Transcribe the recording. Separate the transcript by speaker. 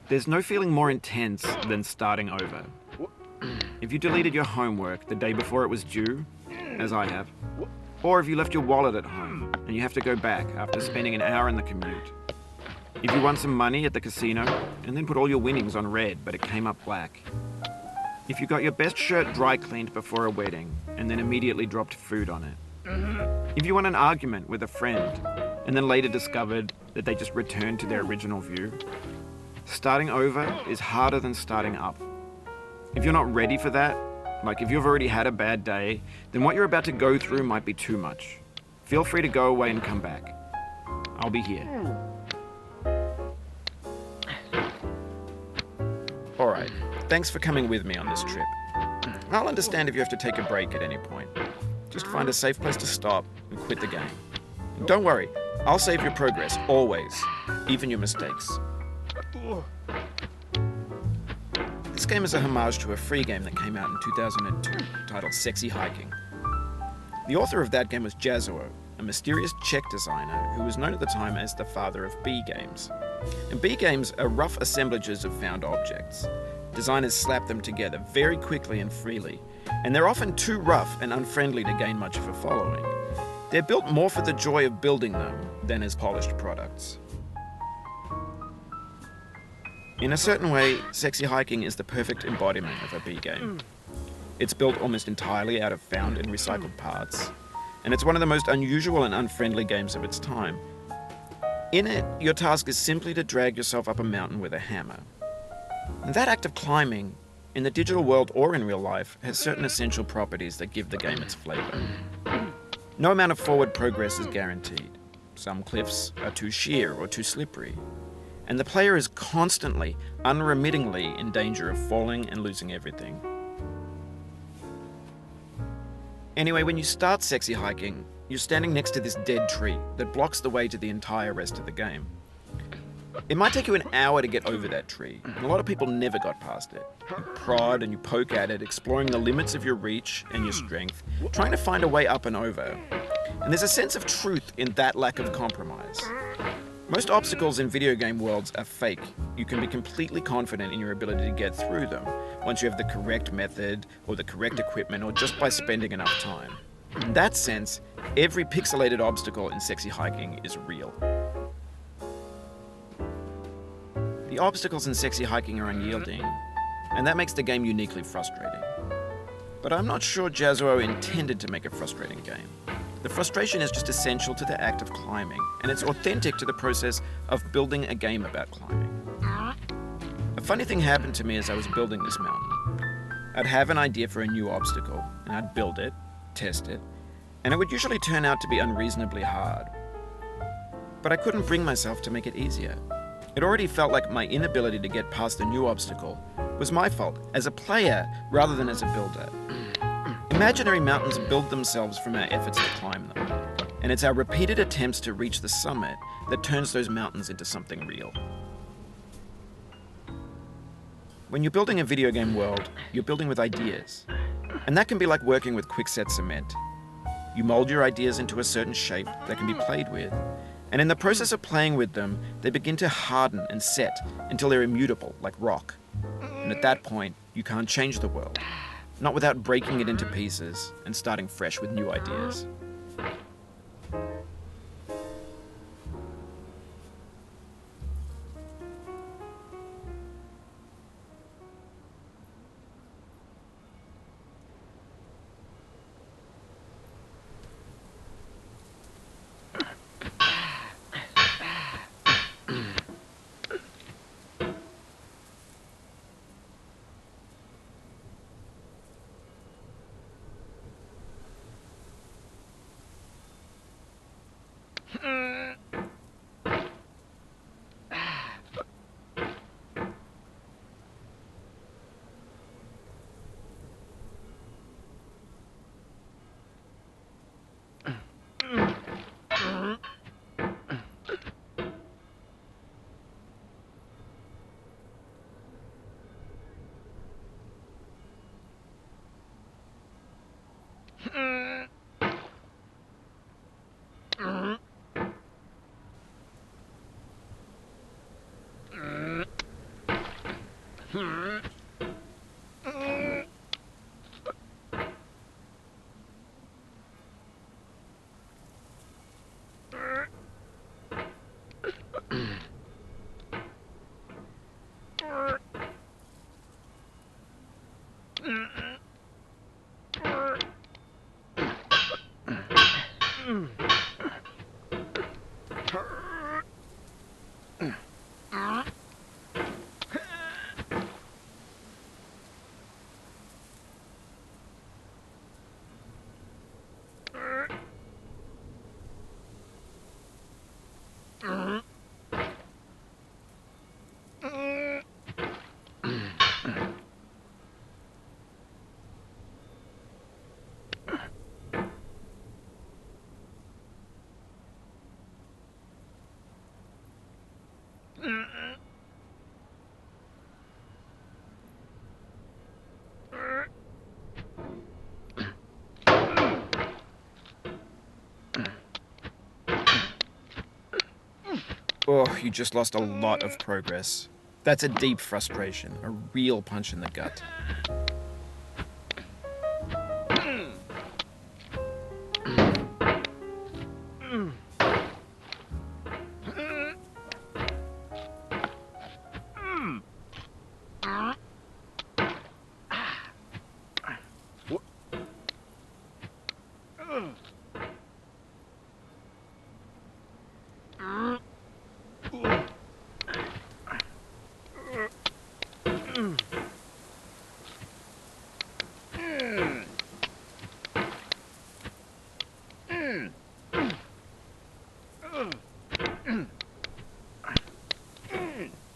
Speaker 1: There's no feeling more intense than starting over. If you deleted your homework the day before it was due, as I have, or if you left your wallet at home and you have to go back after spending an hour in the commute. If you won some money at the casino and then put all your winnings on red but it came up black. If you got your best shirt dry cleaned before a wedding and then immediately dropped food on it. If you won an argument with a friend and then later discovered that they just returned to their original view. Starting over is harder than starting up. If you're not ready for that, like if you've already had a bad day, then what you're about to go through might be too much. Feel free to go away and come back. I'll be here. Alright, thanks for coming with me on this trip. I'll understand if you have to take a break at any point. Just find a safe place to stop and quit the game. And don't worry, I'll save your progress, always, even your mistakes. This game is a homage to a free game that came out in 2002, titled Sexy Hiking. The author of that game was Jazuo, a mysterious Czech designer who was known at the time as the father of B games. And B games are rough assemblages of found objects. Designers slap them together very quickly and freely, and they're often too rough and unfriendly to gain much of a following. They're built more for the joy of building them than as polished products. In a certain way, Sexy Hiking is the perfect embodiment of a B game. It's built almost entirely out of found and recycled parts, and it's one of the most unusual and unfriendly games of its time. In it, your task is simply to drag yourself up a mountain with a hammer. And that act of climbing, in the digital world or in real life, has certain essential properties that give the game its flavor. No amount of forward progress is guaranteed. Some cliffs are too sheer or too slippery. And the player is constantly, unremittingly in danger of falling and losing everything. Anyway, when you start Sexy Hiking, you're standing next to this dead tree that blocks the way to the entire rest of the game. It might take you an hour to get over that tree, and a lot of people never got past it. You prod and you poke at it, exploring the limits of your reach and your strength, trying to find a way up and over. And there's a sense of truth in that lack of compromise. Most obstacles in video game worlds are fake. You can be completely confident in your ability to get through them once you have the correct method or the correct equipment or just by spending enough time. In that sense, every pixelated obstacle in Sexy Hiking is real. The obstacles in Sexy Hiking are unyielding, and that makes the game uniquely frustrating. But I'm not sure Jazuo intended to make a frustrating game. The frustration is just essential to the act of climbing, and it's authentic to the process of building a game about climbing. A funny thing happened to me as I was building this mountain. I'd have an idea for a new obstacle, and I'd build it, test it, and it would usually turn out to be unreasonably hard. But I couldn't bring myself to make it easier. It already felt like my inability to get past the new obstacle was my fault as a player rather than as a builder. Imaginary mountains build themselves from our efforts to climb them, and it's our repeated attempts to reach the summit that turns those mountains into something real. When you're building a video game world, you're building with ideas, and that can be like working with quickset cement. You mold your ideas into a certain shape that can be played with, and in the process of playing with them, they begin to harden and set until they're immutable, like rock. And at that point, you can't change the world. Not without breaking it into pieces and starting fresh with new ideas. Oh, you just lost a lot of progress. That's a deep frustration, a real punch in the gut.